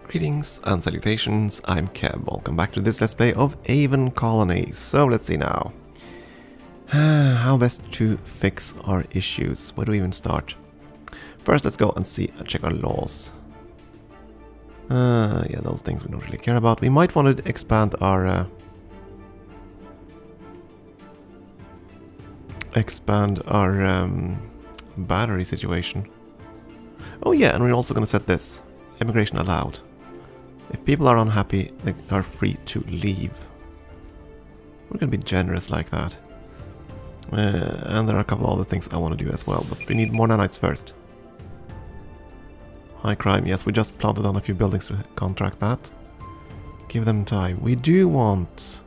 Greetings and salutations, I'm Keb. Welcome back to this Let's Play of Aven Colony. So let's see now. How best to fix our issues? Where do we even start? First let's go and check our laws. Yeah, those things we don't really care about. We might want to expand our battery situation. Oh yeah, and we're also going to set this. Immigration allowed. If people are unhappy, they are free to leave. We're going to be generous like that. And there are a couple of other things I want to do as well, but we need more nanites first. High crime, yes, we just planted on a few buildings to contract that. Give them time. We do want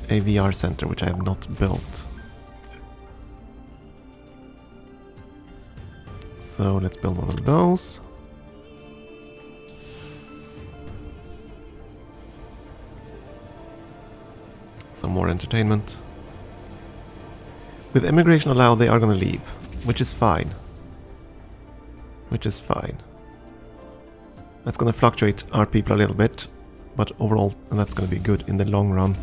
a VR center, which I have not built. So let's build one of those. Some more entertainment. With immigration allowed, they are going to leave, which is fine. That's going to fluctuate our people a little bit, but overall, and that's going to be good in the long run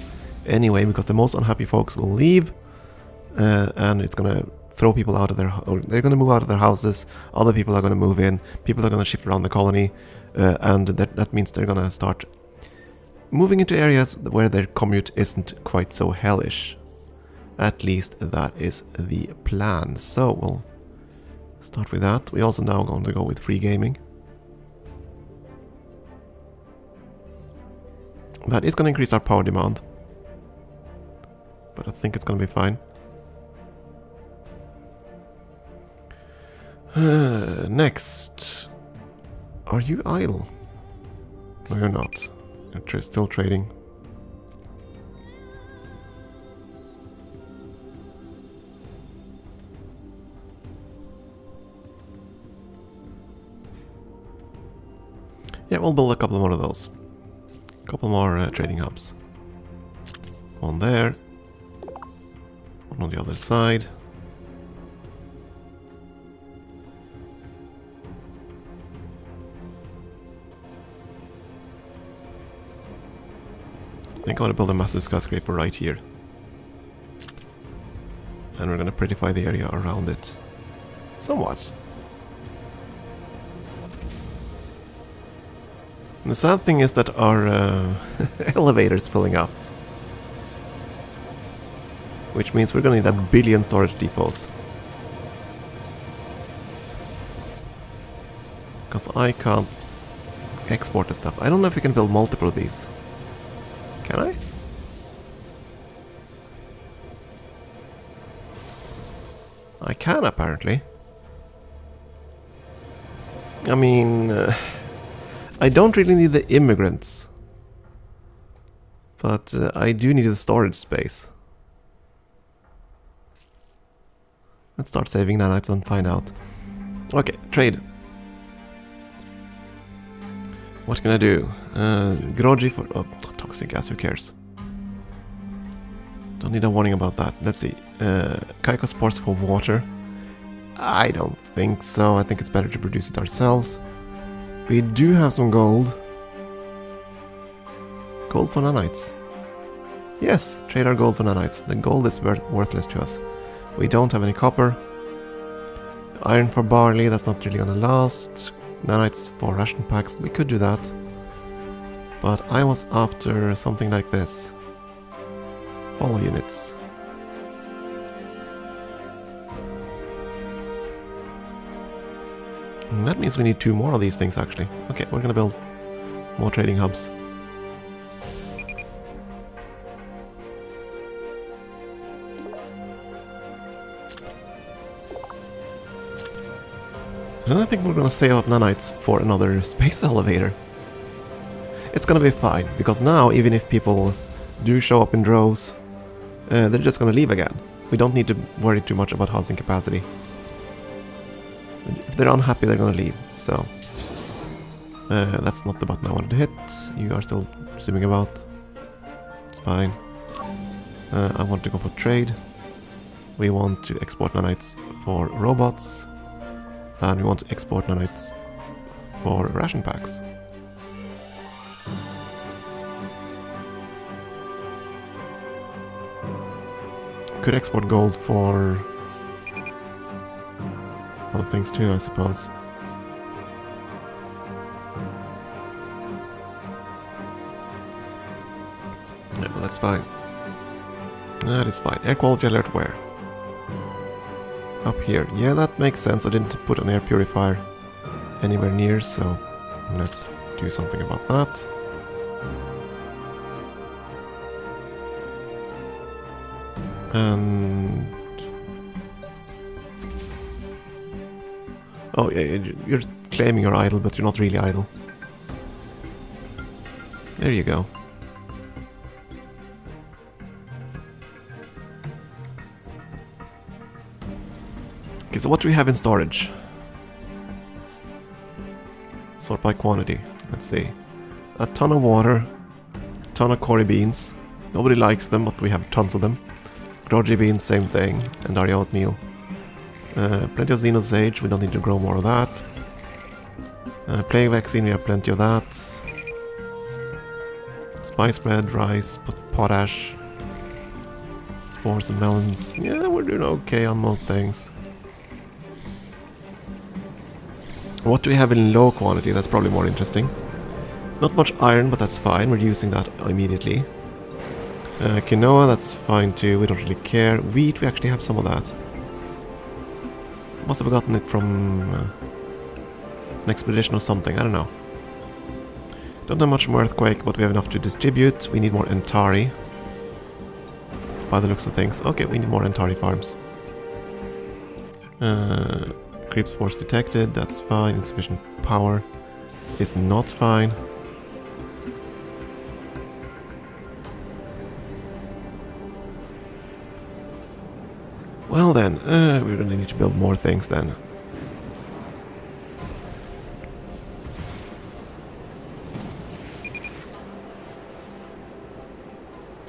anyway, because the most unhappy folks will leave, and it's going to throw people out of they're going to move out of their houses, other people are going to move in, people are going to shift around the colony, and that means they're going to start moving into areas where their commute isn't quite so hellish. At least that is the plan. So we'll start with that. We also now going to go with free gaming. That is going to increase our power demand, but I think it's going to be fine. Next. Are you idle? No, you're not. You're still trading. Yeah, we'll build a couple more of those. A couple more trading hubs. One there. One on the other side. I think I want to build a massive skyscraper right here. And we're going to prettify the area around it. Somewhat. And the sad thing is that our elevator is filling up. Which means we're going to need a billion storage depots. Because I can't export the stuff. I don't know if we can build multiple of these. Can I? I can, apparently. I mean, I don't really need the immigrants. But I do need the storage space. Let's start saving nanites and find out. Okay, trade. What can I do? Groggy for... Oh, toxic gas, who cares? Don't need a warning about that. Let's see. Kaiko spores for water. I don't think so. I think it's better to produce it ourselves. We do have some gold. Gold for nanites. Yes, trade our gold for nanites. The gold is worthless to us. We don't have any copper. Iron for barley, that's not really gonna last. Nanites for ration packs, we could do that. But I was after something like this. Hollow units. And that means we need 2 more of these things actually. Okay, we're gonna build more trading hubs. And I think we're gonna save up nanites for another space elevator. It's gonna be fine, because now even if people do show up in droves, they're just gonna leave again. We don't need to worry too much about housing capacity. If they're unhappy, they're gonna leave, so... that's not the button I wanted to hit. You are still zooming about. It's fine. I want to go for trade. We want to export nanites for robots. And we want to export nanites for ration packs. Could export gold for other things too, I suppose. Yeah, but that's fine. That is fine. Air quality alert where? Up here. Yeah, that makes sense. I didn't put an air purifier anywhere near, so let's do something about that. And... oh, yeah, you're claiming you're idle, but you're not really idle. There you go. Okay, so what do we have in storage? Sort by quantity. Let's see. A ton of water, a ton of Cory beans. Nobody likes them, but we have tons of them. Groggy beans, same thing, and Daria oatmeal. Plenty of Xenosage, we don't need to grow more of that. Plague vaccine, we have plenty of that. Spice bread, rice, potash. Spores and melons. Yeah, we're doing okay on most things. What do we have in low quantity? That's probably more interesting. Not much iron, but that's fine. We're using that immediately. Quinoa, that's fine too. We don't really care. Wheat, we actually have some of that. Must have gotten it from an expedition or something. I don't know. Don't have much more earthquake, but we have enough to distribute. We need more Entari. By the looks of things. Okay, we need more Entari farms. Creep spores detected, that's fine. Insufficient power is not fine. Well then, we're gonna need to build more things then.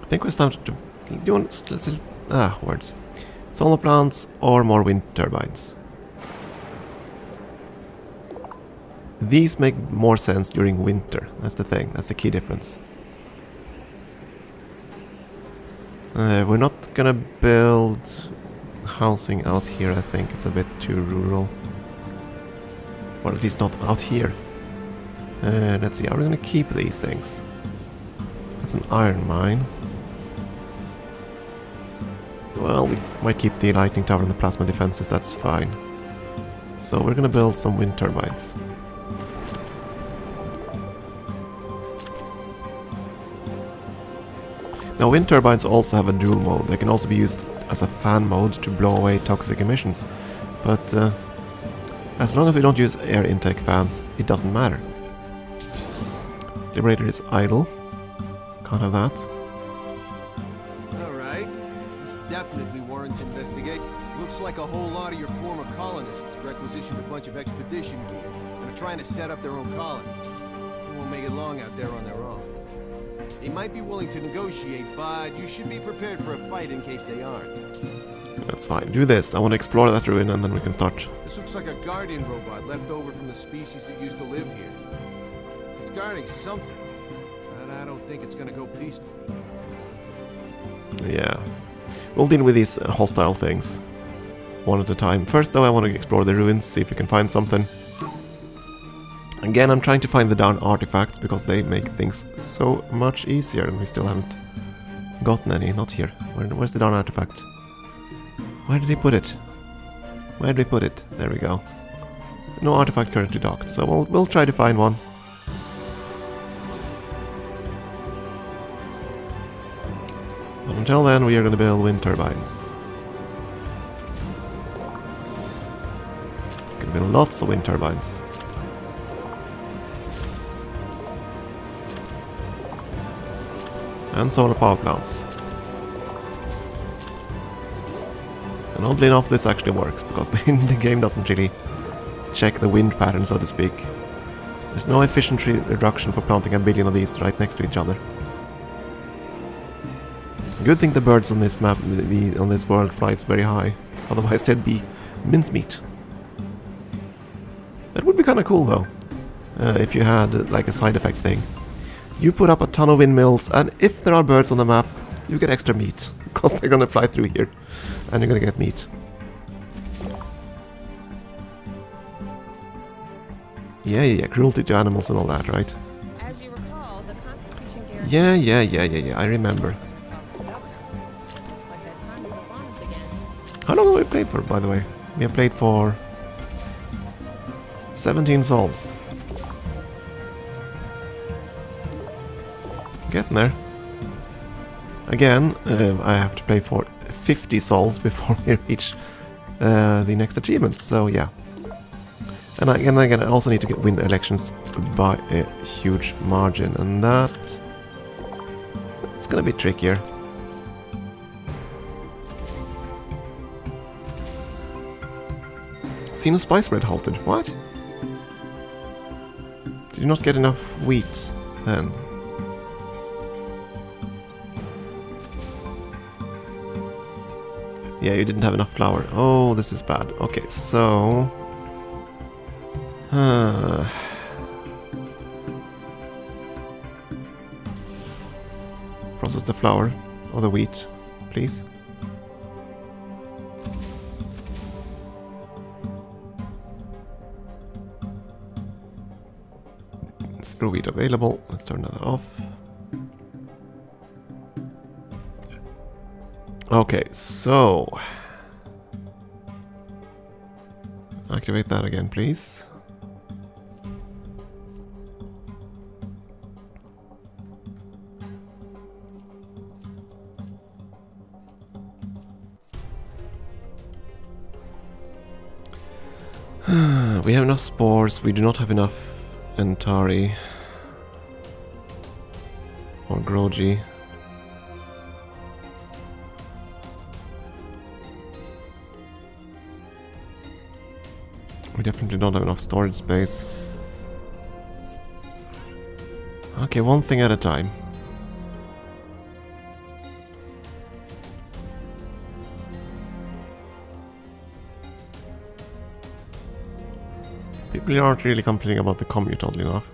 I think we're starting to... do you want... let's... words. Solar plants or more wind turbines. These make more sense during winter. That's the thing. That's the key difference. We're not gonna build housing out here, I think. It's a bit too rural. Or at least not out here. Let's see. Are we gonna keep these things? That's an iron mine. Well, we might keep the lightning tower and the plasma defenses. That's fine. So we're gonna build some wind turbines. Now, wind turbines also have a dual mode. They can also be used as a fan mode to blow away toxic emissions. But as long as we don't use air intake fans, it doesn't matter. Liberator is idle. Can't have that. Alright. This definitely warrants investigation. Looks like a whole lot of your former colonists requisitioned a bunch of expedition gear and are trying to set up their own colony. They won't make it long out there on their own. They might be willing to negotiate, but you should be prepared for a fight in case they aren't. That's fine. Do this. I want to explore that ruin and then we can start. This looks like a guardian robot left over from the species that used to live here. It's guarding something, but I don't think it's gonna go peacefully. Yeah. We'll deal with these hostile things one at a time. First though, I want to explore the ruins, see if we can find something. Again, I'm trying to find the darn artifacts because they make things so much easier and we still haven't gotten any. Not here. Where's the darn artifact? Where did he put it? Where did he put it? There we go. No artifact currently docked, so we'll try to find one. But until then, we are going to build wind turbines. Going to build lots of wind turbines. And solar power plants. And oddly enough, this actually works, because the game doesn't really check the wind pattern, so to speak. There's no efficiency reduction for planting a billion of these right next to each other. Good thing the birds on this map, on this world, flies very high. Otherwise they'd be mincemeat. That would be kind of cool though, if you had like a side effect thing. You put up a ton of windmills, and if there are birds on the map, you get extra meat. because they're gonna fly through here, and you're gonna get meat. Yeah, cruelty to animals and all that, right? As you recall, the Constitution Yeah, I remember. Looks like that time is upon us again. How long have we played for, by the way? We have played for 17 souls. Getting there. Again, I have to play for 50 souls before we reach the next achievement, so yeah. And again, I also need to win elections by a huge margin, and it's gonna be trickier. Seen a spice bread halted. What? Did you not get enough wheat then? Yeah, you didn't have enough flour. Oh, this is bad. Okay, so... Process the flour or the wheat, please. Zero wheat available. Let's turn that off. Okay, so... Activate that again, please. We have enough spores, we do not have enough Entari or Groji. We definitely don't have enough storage space. Okay, one thing at a time. People aren't really complaining about the commute, oddly enough.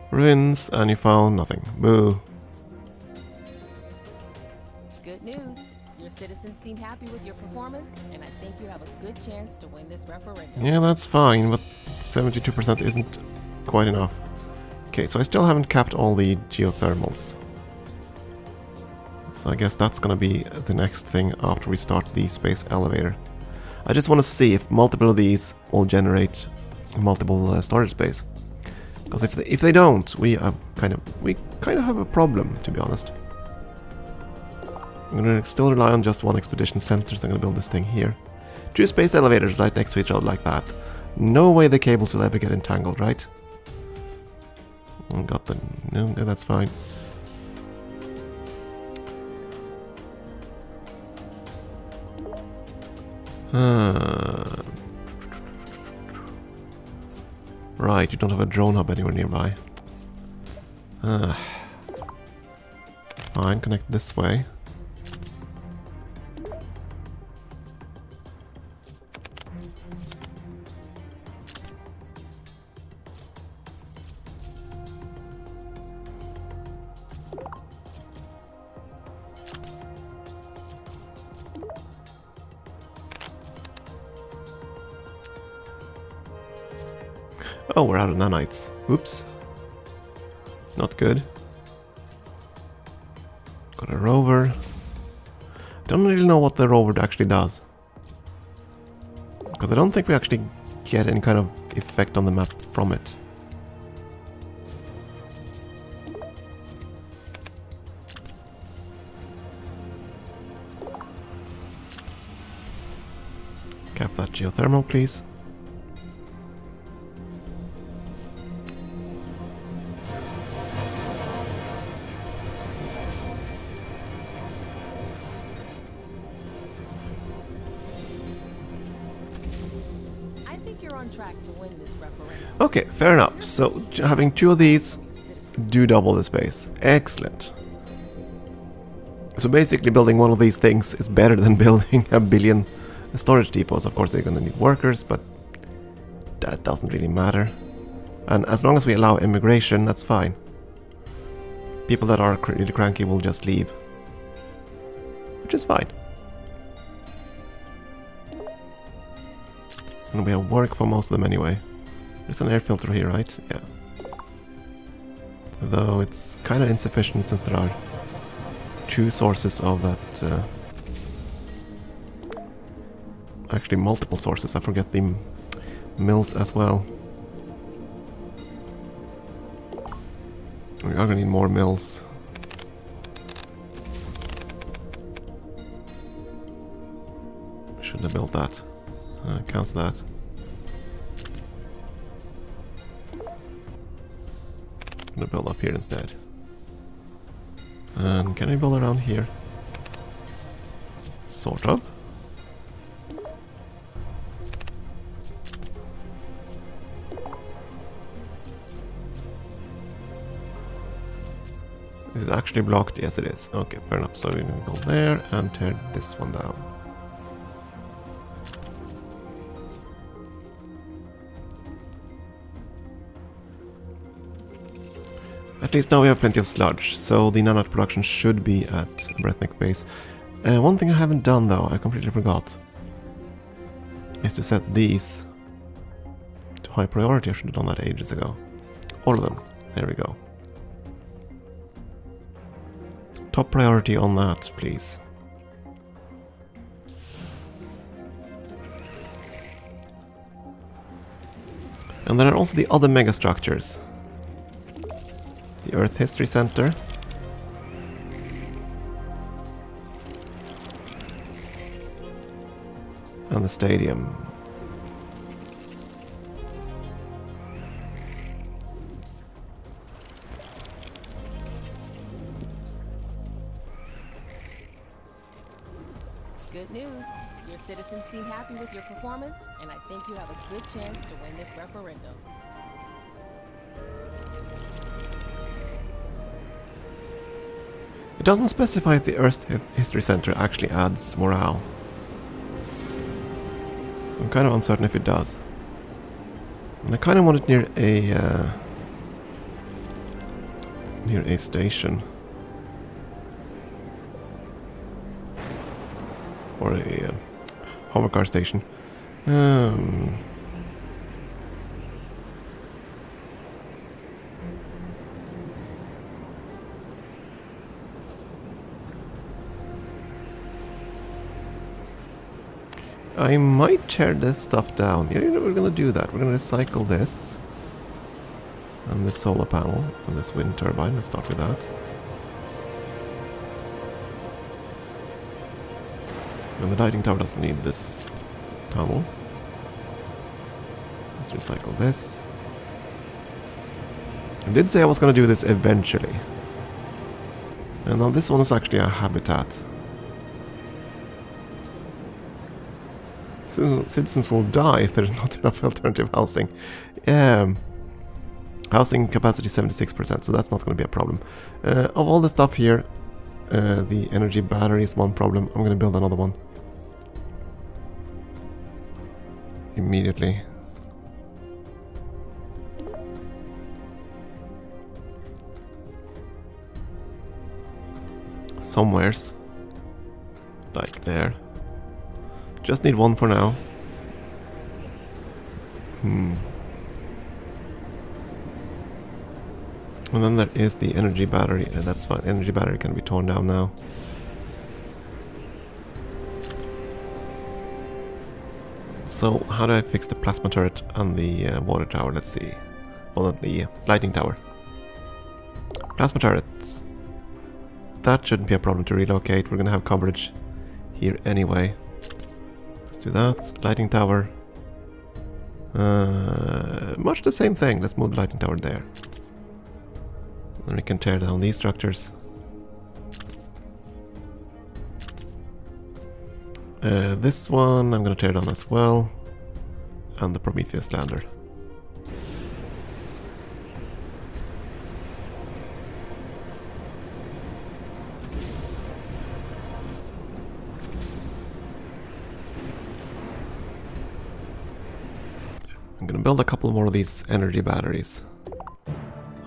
Ruins, and you found nothing. Boo. Good news. Your citizens seem happy with your performance, and I think you have a good chance to win this referendum. Yeah, that's fine, but 72% isn't quite enough. Okay, so I still haven't capped all the geothermals. So I guess that's gonna be the next thing after we start the space elevator. I just want to see if multiple of these will generate multiple storage space. Because if they don't, we kind of have a problem, to be honest. I'm gonna still rely on just one expedition center, so I'm gonna build this thing here. 2 space elevators right next to each other like that. No way the cables will ever get entangled, right? Got the... No, that's fine. Right, you don't have a drone hub anywhere nearby. Fine, connect this way. Oh, we're out of nanites. Oops. Not good. Got a rover. Don't really know what the rover actually does. Because I don't think we actually get any kind of effect on the map from it. Cap that geothermal, please. Okay, fair enough. So having 2 of these do double the space. Excellent. So basically building one of these things is better than building a billion storage depots. Of course they're gonna need workers, but that doesn't really matter. And as long as we allow immigration, that's fine. people that are really cranky will just leave. Which is fine. And we have work for most of them anyway. There's an air filter here, right? Yeah. Though it's kind of insufficient since there are 2 sources of that... actually multiple sources, I forget the mills as well. We are gonna need more mills. Shouldn't have built that. Cancel that. I'm gonna build up here instead. And can I build around here? Sort of. Is it actually blocked? Yes, it is. Okay, fair enough. So we're gonna go there and tear this one down. At least now we have plenty of sludge, so the nanite production should be at Planetbase. One thing I haven't done though, I completely forgot, is to set these to high priority. I should have done that ages ago. All of them. There we go. Top priority on that, please. And there are also the other mega structures. The Earth History Center. And the stadium. Good news. Your citizens seem happy with your performance, and I think you have a good chance to win this referendum. It doesn't specify if the Earth History Center actually adds morale. So I'm kind of uncertain if it does. And I kind of want it near a station. Or a hover car station. I might tear this stuff down. Yeah, we're gonna do that. We're gonna recycle this. And this solar panel. And this wind turbine. Let's start with that. And the lighting tower doesn't need this tunnel. Let's recycle this. I did say I was gonna do this eventually. And now this one is actually a habitat. Citizens will die if there's not enough alternative housing. Housing capacity 76%, so that's not going to be a problem. Of all the stuff here, the energy battery is one problem. I'm going to build another one. Immediately. Somewheres. Like there. Just need one for now. And then there is the energy battery. That's fine. Energy battery can be torn down now. So how do I fix the plasma turret and the water tower? Let's see. Well, the lighting tower. Plasma turrets. That shouldn't be a problem to relocate. We're gonna have coverage here anyway. Do that. Lighting tower. Much the same thing. Let's move the lighting tower there. Then we can tear down these structures. This one I'm going to tear down as well. And the Prometheus lander. I'm gonna build a couple more of these energy batteries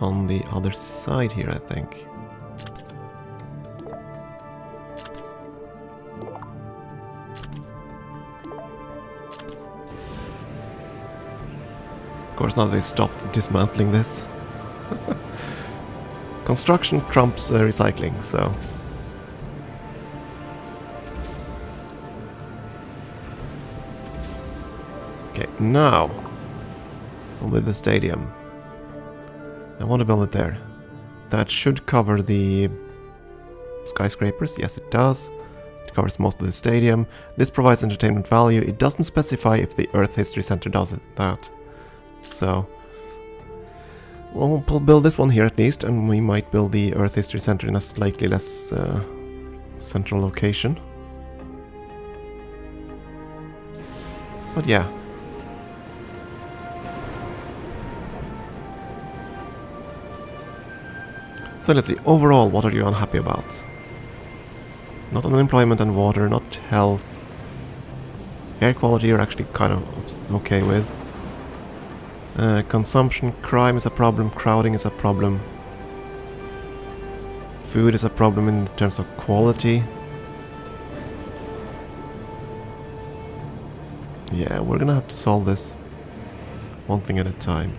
on the other side here, I think. course, now they stopped dismantling this. Construction trumps recycling, so... Okay, now... I'll build the stadium. I want to build it there. That should cover the... skyscrapers, yes it does. It covers most of the stadium. This provides entertainment value. It doesn't specify if the Earth History Center does that. So... we'll build this one here at least, and we might build the Earth History Center in a slightly less central location. But yeah. So let's see, overall, what are you unhappy about? Not unemployment and water, not health. Air quality you're actually kind of okay with. Consumption, crime is a problem, crowding is a problem. Food is a problem in terms of quality. Yeah, we're gonna have to solve this one thing at a time.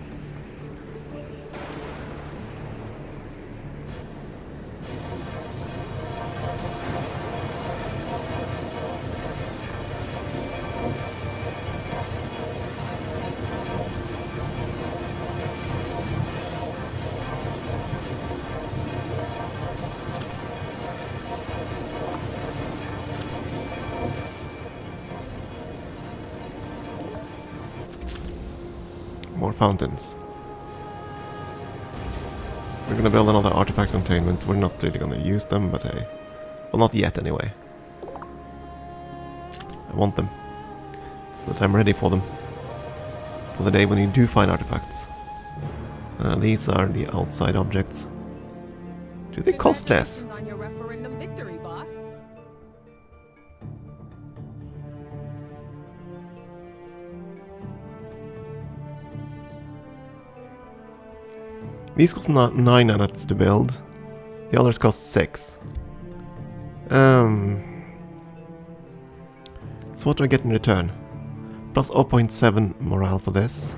More fountains. We're gonna build another artifact containment. We're not really gonna use them, but hey. Well, not yet anyway. I want them. So that I'm ready for them. For the day when you do find artifacts. These are the outside objects. Do they cost less? Congratulations on your referendum victory, boss. These cost 9 edits to build. The others cost 6. So what do I get in return? Plus 0.7 morale for this.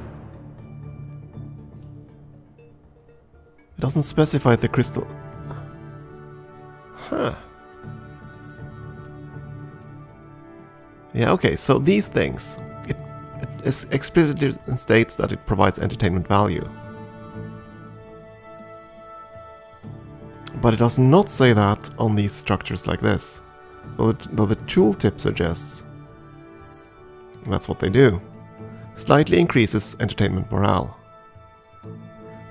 It doesn't specify if the crystal... Huh. Yeah, okay, so these things. It explicitly states that it provides entertainment value. But it does not say that on these structures like this. Though the tooltip suggests that's what they do. Slightly increases entertainment morale.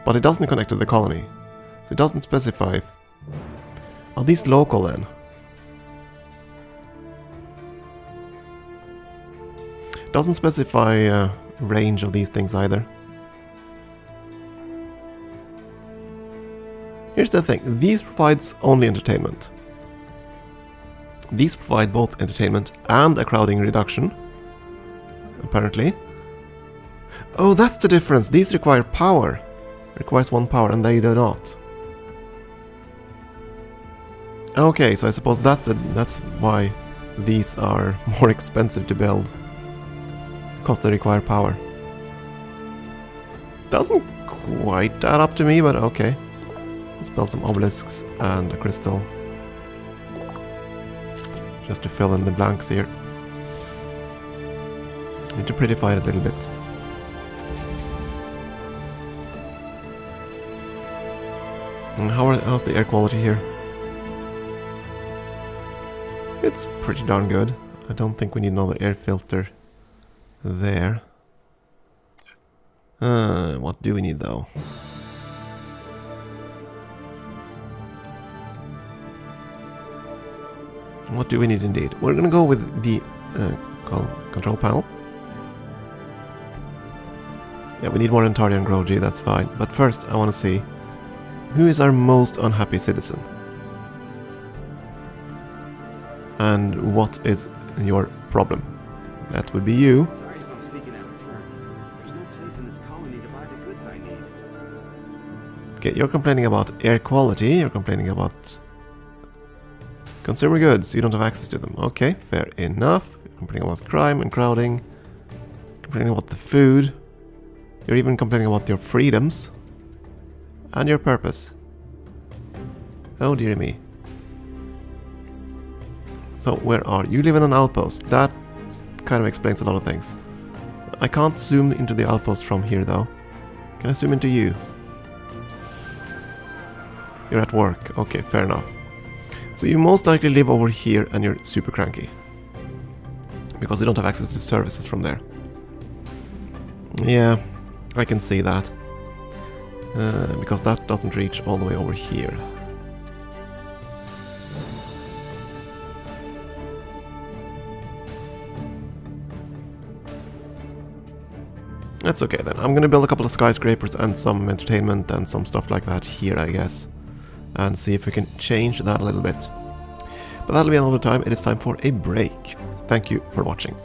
But it doesn't connect to the colony. So it doesn't specify if... Are these local then? It doesn't specify range of these things either. Here's the thing, these provides only entertainment. These provide both entertainment and a crowding reduction, apparently. Oh, that's the difference, these require power. Requires 1 power and they do not. Okay, so I suppose that's why these are more expensive to build. Because they require power. Doesn't quite add up to me, but okay. Let's build some obelisks and a crystal. Just to fill in the blanks here. Need to prettify it a little bit. And how's the air quality here? It's pretty darn good. I don't think we need another air filter there. What do we need though? What do we need indeed? We're gonna go with the control panel. Yeah, we need more Antarian Groji, that's fine. But first, I want to see who is our most unhappy citizen? And what is your problem? That would be you. Sorry if I'm speaking out of turn. There's no place in this colony to buy the goods I need. Okay, you're complaining about air quality, you're complaining about consumer goods, you don't have access to them. Okay, fair enough. You're complaining about crime and crowding. Complaining about the food. You're even complaining about your freedoms and your purpose. Oh dear me. So where are you? You live in an outpost. That kind of explains a lot of things. I can't zoom into the outpost from here though. Can I zoom into you? You're at work. Okay, fair enough. So you most likely live over here and you're super cranky. Because you don't have access to services from there. Yeah, I can see that. Because that doesn't reach all the way over here. That's okay then. I'm gonna build a couple of skyscrapers and some entertainment and some stuff like that here, I guess. And see if we can change that a little bit. But that'll be another time. It is time for a break. Thank you for watching.